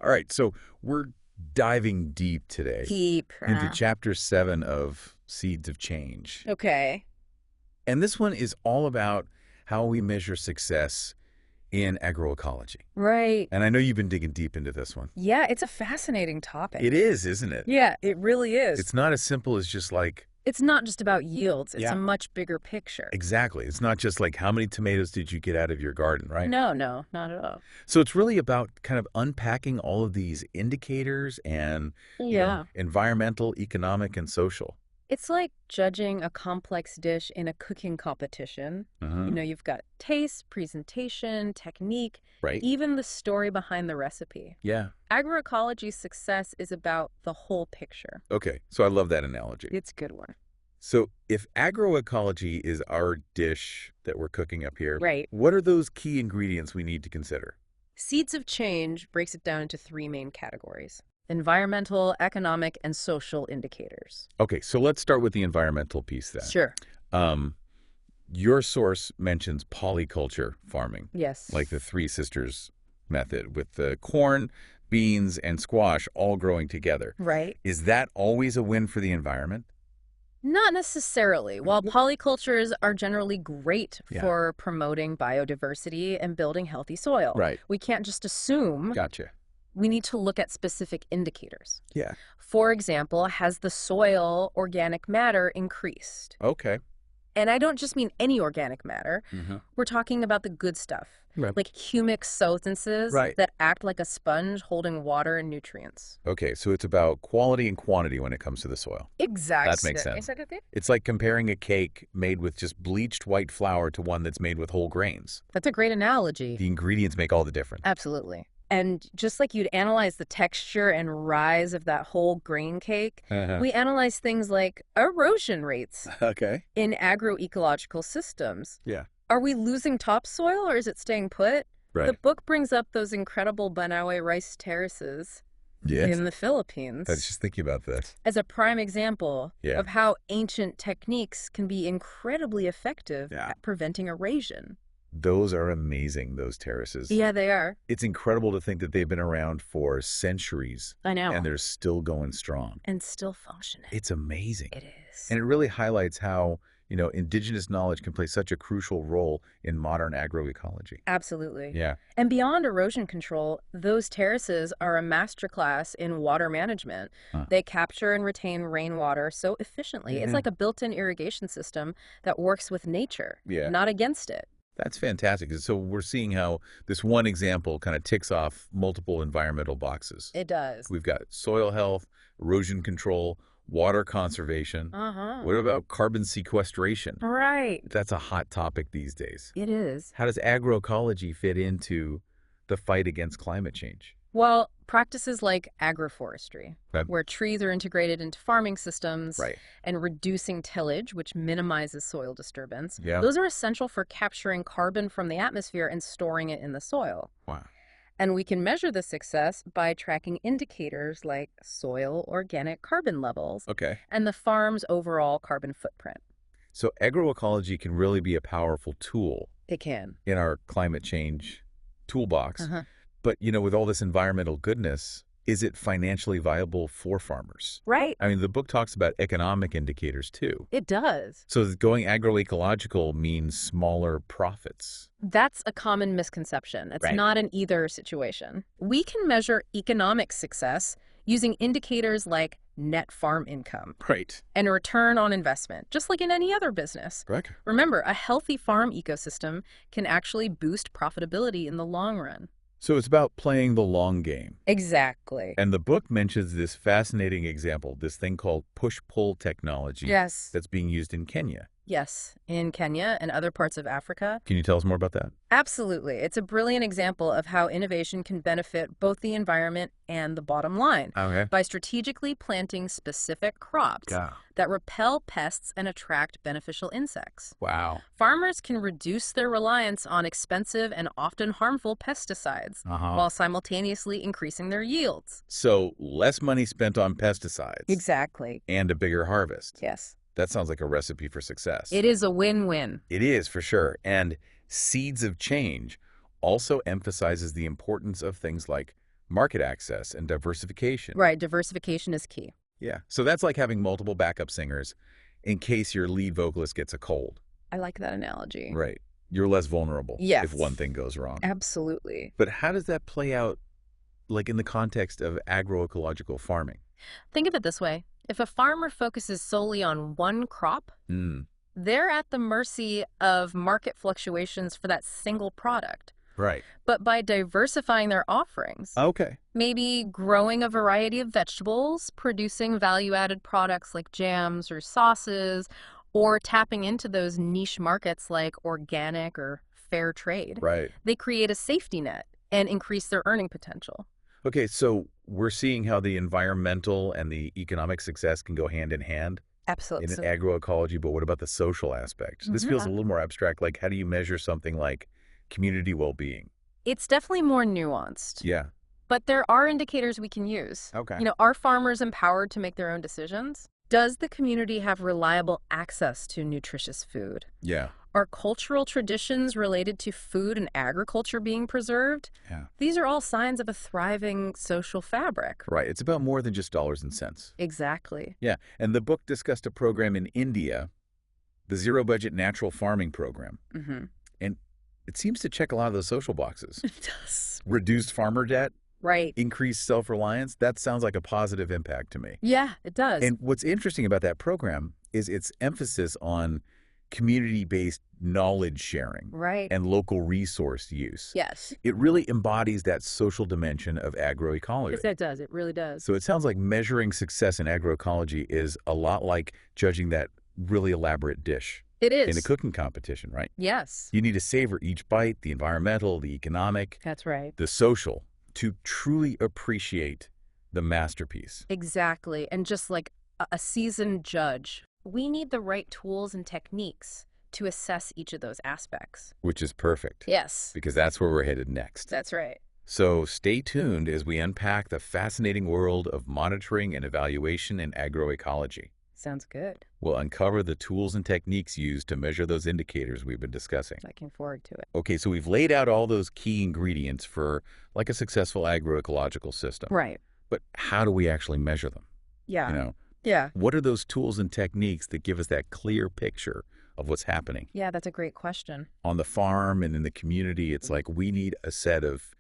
All right, so we're diving deep today Deep. into chapter 7 of Seeds of Change. Okay. And this one is all about how we measure success in agroecology. Right. And I know you've been digging deep into this one. Yeah, it's a fascinating topic. It is, isn't it? Yeah, it really is. It's not as simple as just like, It's not just about yields. It's Yeah. a much bigger picture. exactly. It's not just like how many tomatoes did you get out of your garden, right? No, not at all. So it's really about kind of unpacking all of these indicators and Yeah. environmental, economic, and social. It's like judging a complex dish in a cooking competition. You've got taste, presentation, technique, Right? even the story behind the recipe. Yeah. Agroecology's success is about the whole picture. Okay, so I love that analogy. It's a good one. So if agroecology is our dish that we're cooking up here, Right. what are those key ingredients we need to consider? Seeds of Change breaks it down into three main categories: environmental, economic, and social indicators. Okay, so let's start with the environmental piece then. Sure. Um, your source mentions polyculture farming, Yes. like the Three Sisters method, with the corn, beans, and squash all growing together. Right. Is that always a win for the environment? Not necessarily. While polycultures are generally great Yeah. for promoting biodiversity and building healthy soil, Right. we can't just assume. Gotcha. We need to look at specific indicators. Yeah. For example, has the soil organic matter increased? Okay. And I don't just mean any organic matter. Mm-hmm. We're talking about the good stuff, Right. like humic substances Right. that act like a sponge holding water and nutrients. Okay, so it's about quality and quantity when it comes to the soil. Exactly. That makes sense. It's like comparing a cake made with just bleached white flour to one that's made with whole grains. That's a great analogy. The ingredients make all the difference. Absolutely. And just like you'd analyze the texture and rise of that whole grain cake, we analyze things like erosion rates Okay. in agroecological systems. Yeah. Are we losing topsoil or is it staying put? Right. The book brings up those incredible Banawe rice terraces Yes. in the Philippines I was just thinking about this. as a prime example Yeah. of how ancient techniques can be incredibly effective Yeah. at preventing erosion. Those are amazing, those terraces. Yeah, they are. It's incredible to think that they've been around for centuries I know. and they're still going strong. And still functioning. It's amazing. It is. And it really highlights how, indigenous knowledge can play such a crucial role in modern agroecology. Absolutely. Yeah. And beyond erosion control, those terraces are a masterclass in water management. Huh. They capture and retain rainwater so efficiently. It's Yeah. like a built-in irrigation system that works with nature, Yeah. not against it. That's fantastic. So we're seeing how this one example kind of ticks off multiple environmental boxes. It does. We've got soil health, erosion control, water conservation. Uh-huh. What about carbon sequestration? Right. That's a hot topic these days. It is. How does agroecology fit into the fight against climate change? Well, practices like agroforestry, Right. where trees are integrated into farming systems, Right. and reducing tillage, which minimizes soil disturbance, Yeah. those are essential for capturing carbon from the atmosphere and storing it in the soil. Wow. And we can measure the success by tracking indicators like soil organic carbon levels Okay. and the farm's overall carbon footprint. So agroecology can really be a powerful tool It can. in our climate change toolbox. Uh-huh. But, with all this environmental goodness, is it financially viable for farmers? Right. I mean, the book talks about economic indicators too. It does. So going agroecological means smaller profits. That's a common misconception. It's Right. not an either situation. We can measure economic success using indicators like net farm income Right. and return on investment, just like in any other business. Correct. Remember, a healthy farm ecosystem can actually boost profitability in the long run. So it's about playing the long game. Exactly. And the book mentions this fascinating example, this thing called push-pull technology Yes. that's being used in Kenya. Yes. In Kenya and other parts of Africa. Can you tell us more about that? Absolutely. It's a brilliant example of how innovation can benefit both the environment and the bottom line Okay. by strategically planting specific crops that repel pests and attract beneficial insects. Wow. Farmers can reduce their reliance on expensive and often harmful pesticides while simultaneously increasing their yields. So less money spent on pesticides. Exactly. And a bigger harvest. Yes. That sounds like a recipe for success. It is a win-win. It is, for sure. And Seeds of Change also emphasizes the importance of things like Market access and diversification. Right, diversification is key. Yeah. So that's like having multiple backup singers in case your lead vocalist gets a cold. I like that analogy. Right. You're less vulnerable if one Yes, thing goes wrong. absolutely. But how does that play out, like in the context of agroecological farming? Think of it this way. If a farmer focuses solely on one crop, Mm, they're at the mercy of market fluctuations for that single product. right. But by diversifying their offerings, Okay. maybe growing a variety of vegetables, producing value-added products like jams or sauces, or tapping into those niche markets like organic or fair trade, Right. they create a safety net and increase their earning potential. Okay, so we're seeing how the environmental and the economic success can go hand in hand in Absolutely. agroecology, but what about the social aspect? This feels a little more abstract. Like, how do you measure something like community well-being? It's definitely more nuanced, Yeah. but there are indicators we can use. Okay. Are farmers empowered to make their own decisions? Does the community have reliable access to nutritious food? Yeah. Are cultural traditions related to food and agriculture being preserved? Yeah. These are all signs of a thriving social fabric. Right. It's about more than just dollars and cents. Exactly. Yeah. And the book discussed a program in India, the Zero Budget Natural Farming Program. Mm-hmm. And it seems to check a lot of those social boxes. It does. Reduced farmer debt, Right. increased self-reliance. That sounds like a positive impact to me. Yeah, it does. And what's interesting about that program is its emphasis on community-based knowledge sharing Right. and local resource use. Yes. It really embodies that social dimension of agroecology. Yes, that does. It really does. So it sounds like measuring success in agroecology is a lot like judging that really elaborate dish It is. in a cooking competition, right? Yes. You need to savor each bite, the environmental, the economic, That's right. the social, to truly appreciate the masterpiece. Exactly. And just like a seasoned judge, we need the right tools and techniques to assess each of those aspects. Which is perfect. Yes. Because that's where we're headed next. That's right. So stay tuned as we unpack the fascinating world of monitoring and evaluation in agroecology. Sounds good. We'll uncover the tools and techniques used to measure those indicators we've been discussing. Looking forward to it. Okay, so we've laid out all those key ingredients for like a successful agroecological system. Right. But how do we actually measure them? Yeah. Yeah. What are those tools and techniques that give us that clear picture of what's happening? Yeah, that's a great question. On the farm and in the community, it's like we need a set of,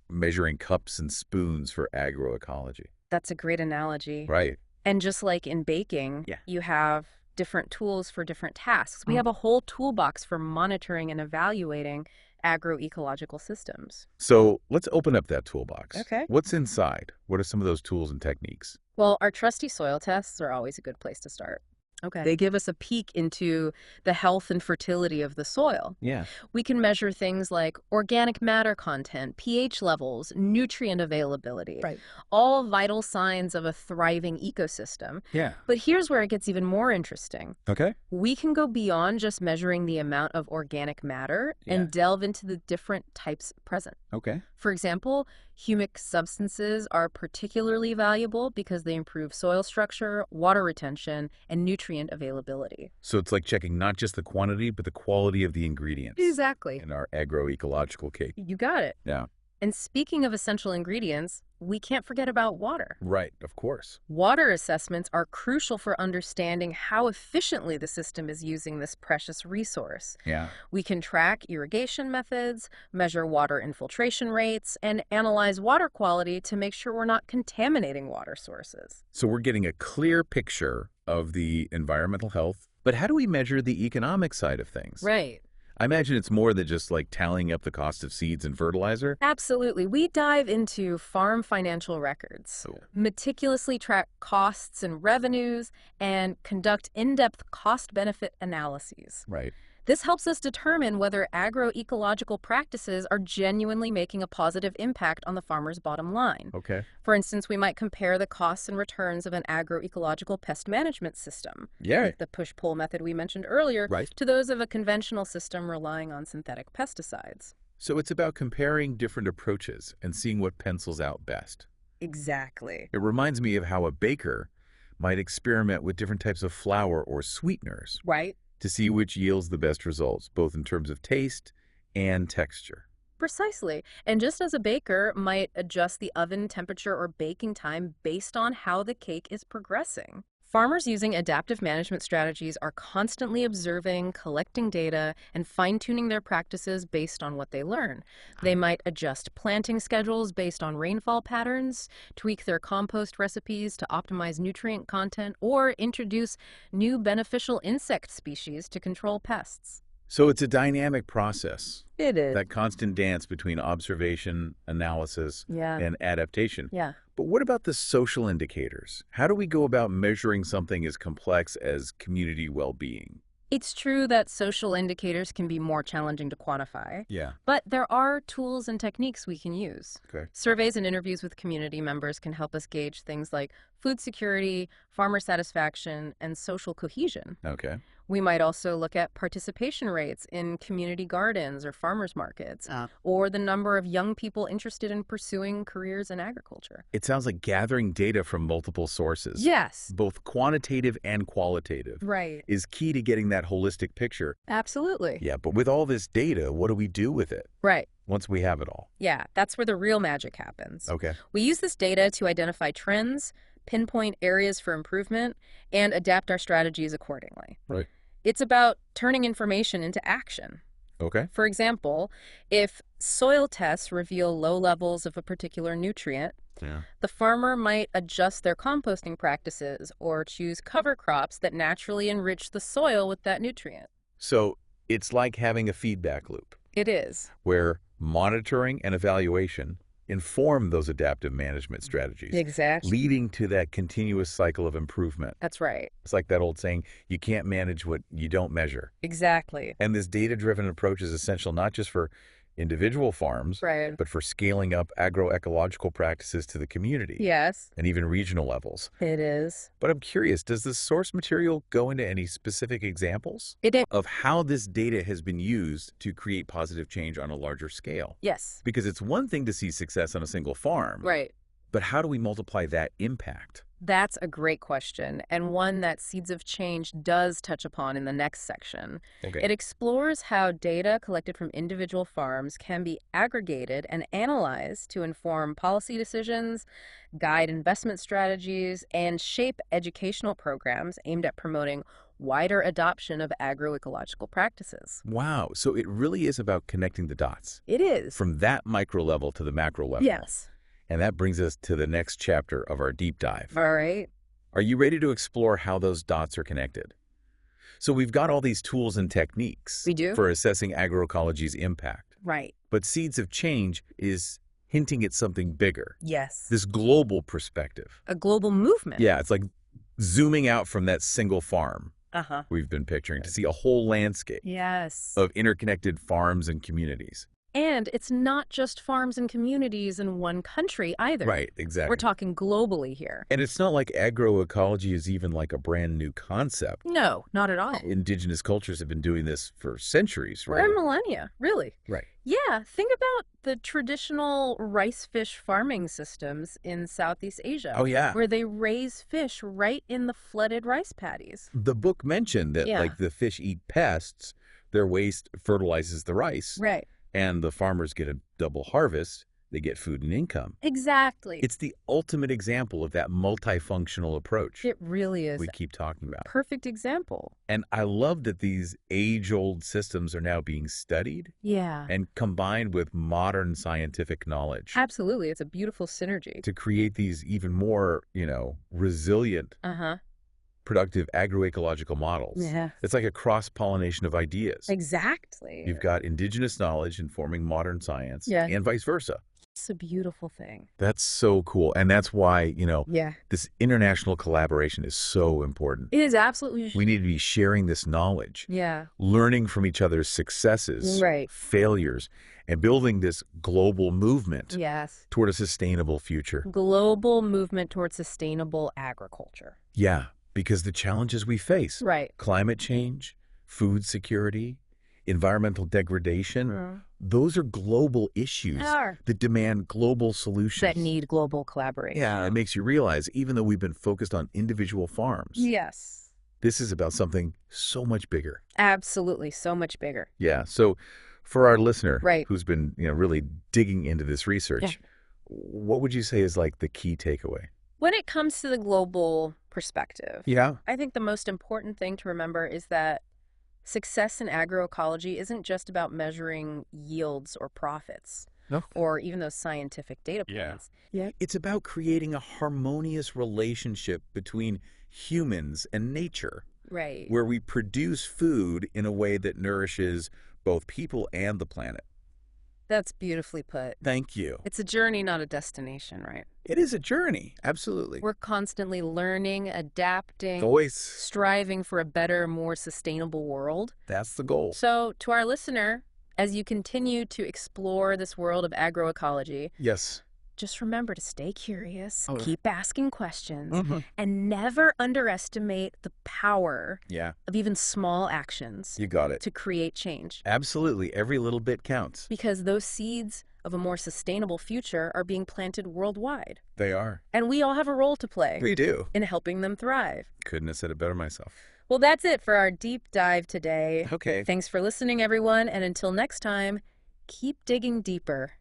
measuring cups and spoons for agroecology. That's a great analogy. Right. And just like in baking, Yeah. you have different tools for different tasks. We have a whole toolbox for monitoring and evaluating agroecological systems. So let's open up that toolbox. Okay. What's inside? What are some of those tools and techniques? Well, our trusty soil tests are always a good place to start. Okay. They give us a peek into the health and fertility of the soil. Yeah. We can measure things like organic matter content, pH levels, nutrient availability, Right. all vital signs of a thriving ecosystem. Yeah. But here's where it gets even more interesting. Okay. We can go beyond just measuring the amount of organic matter Yeah. and delve into the different types present. Okay. For example, humic substances are particularly valuable because they improve soil structure, water retention, and nutrient availability. So it's like checking not just the quantity, but the quality of the ingredients Exactly. in our agroecological cake. You got it. Yeah. And speaking of essential ingredients, we can't forget about water. Right. Of course. Water assessments are crucial for understanding how efficiently the system is using this precious resource. Yeah. We can track irrigation methods, measure water infiltration rates, and analyze water quality to make sure we're not contaminating water sources. So we're getting a clear picture of the environmental health, but how do we measure the economic side of things? Right. I imagine it's more than just like tallying up the cost of seeds and fertilizer. Absolutely. We dive into farm financial records, Cool. meticulously track costs and revenues, and conduct in-depth cost-benefit analyses. Right. This helps us determine whether agroecological practices are genuinely making a positive impact on the farmer's bottom line. Okay. For instance, we might compare the costs and returns of an agroecological pest management system, Yeah. like the push-pull method we mentioned earlier, Right. to those of a conventional system relying on synthetic pesticides. So it's about comparing different approaches and seeing what pencils out best. Exactly. It reminds me of how a baker might experiment with different types of flour or sweeteners Right? to see which yields the best results, both in terms of taste and texture. Precisely. And just as a baker might adjust the oven temperature or baking time based on how the cake is progressing. Farmers using adaptive management strategies are constantly observing, collecting data, and fine-tuning their practices based on what they learn. They might adjust planting schedules based on rainfall patterns, tweak their compost recipes to optimize nutrient content, or introduce new beneficial insect species to control pests. So it's a dynamic process, It is. that constant dance between observation, analysis, Yeah. and adaptation. Yeah. But what about the social indicators? How do we go about measuring something as complex as community well-being? It's true that social indicators can be more challenging to quantify, Yeah. but there are tools and techniques we can use. Okay. Surveys and interviews with community members can help us gauge things like food security, farmer satisfaction, and social cohesion. Okay. We might also look at participation rates in community gardens or farmers markets, or the number of young people interested in pursuing careers in agriculture. It sounds like gathering data from multiple sources, Yes. both quantitative and qualitative, Right. is key to getting that holistic picture. Absolutely. Yeah, but with all this data, what do we do with it Right. once we have it all? Yeah, that's where the real magic happens. Okay. We use this data to identify trends, pinpoint areas for improvement, and adapt our strategies accordingly. Right. It's about turning information into action. Okay. For example, if soil tests reveal low levels of a particular nutrient, Yeah. the farmer might adjust their composting practices or choose cover crops that naturally enrich the soil with that nutrient. So it's like having a feedback loop It is. where monitoring and evaluation inform those adaptive management strategies, Exactly. leading to that continuous cycle of improvement. That's right. It's like that old saying, you can't manage what you don't measure. Exactly. And this data-driven approach is essential not just for individual farms, Right. but for scaling up agroecological practices to the community Yes, and even regional levels. it is. But I'm curious, does the source material go into any specific examples It is. of how this data has been used to create positive change on a larger scale? Yes. Because it's one thing to see success on a single farm, Right. but how do we multiply that impact? That's a great question, and one that Seeds of Change does touch upon in the next section. Okay. It explores how data collected from individual farms can be aggregated and analyzed to inform policy decisions, guide investment strategies, and shape educational programs aimed at promoting wider adoption of agroecological practices. Wow. So it really is about connecting the dots It is. from that micro level to the macro level. Yes. And that brings us to the next chapter of our deep dive. All right. Are you ready to explore how those dots are connected? So we've got all these tools and techniques We do. for assessing agroecology's impact. Right. But Seeds of Change is hinting at something bigger, Yes. this global perspective. A global movement. Yeah, it's like zooming out from that single farm Uh-huh. we've been picturing to see a whole landscape Yes. of interconnected farms and communities. And it's not just farms and communities in one country either. Right, exactly. We're talking globally here. And it's not like agroecology is even like a brand new concept. No, not at all. Indigenous cultures have been doing this for centuries, We're right? in millennia, really. Right. Yeah, think about the traditional rice fish farming systems in Southeast Asia. Oh, yeah. Where they raise fish right in the flooded rice paddies. The book mentioned that Yeah. like the fish eat pests, their waste fertilizes the rice, Right. and the farmers get a double harvest. They get food and income. Exactly. It's the ultimate example of that multifunctional approach It really is. we keep talking about. Perfect example. And I love that these age-old systems are now being studied Yeah. and combined with modern scientific knowledge Absolutely. It's a beautiful synergy. to create these even more, resilient, Uh-huh. productive agroecological models. Yeah. It's like a cross-pollination of ideas. Exactly. You've got indigenous knowledge informing modern science Yeah. and vice versa. It's a beautiful thing. That's so cool. And that's why, Yeah. this international collaboration is so important. It is absolutely. We need to be sharing this knowledge, Yeah. learning from each other's successes, Right. failures, and building this global movement Yes. toward a sustainable future. Global movement towards sustainable agriculture. Yeah, because the challenges we face, Right. climate change, food security, environmental degradation, those are global issues Are. that demand global solutions. That need global collaboration. Yeah, it makes you realize, even though we've been focused on individual farms, Yes. this is about something so much bigger. Absolutely. So much bigger. Yeah, so For our listener Right. who's been, really digging into this Yeah. research, what would you say is like the key takeaway? When it comes to the global perspective, Yeah. I think the most important thing to remember is that success in agroecology isn't just about measuring yields or profits, No. or even those scientific data Yeah. points. Yeah. It's about creating a harmonious relationship between humans and nature, Right. where we produce food in a way that nourishes both people and the planet. That's beautifully put. Thank you. It's a journey, not a destination, right? It is a journey, absolutely. We're constantly learning, adapting, Voice, striving for a better, more sustainable world. that's the goal. So, to our listener, as you continue to explore this world of agroecology, Yes. just remember to stay curious, Oh. keep asking questions, Mm-hmm. and never underestimate the power Yeah, of even small actions you got it. to create change. Absolutely. Every little bit counts. Because those seeds of a more sustainable future are being planted worldwide. They are. And we all have a role to play We do. in helping them thrive. Couldn't have said it better myself. Well, that's it for our deep dive today. Okay. Thanks for listening, everyone. And until next time, keep digging deeper.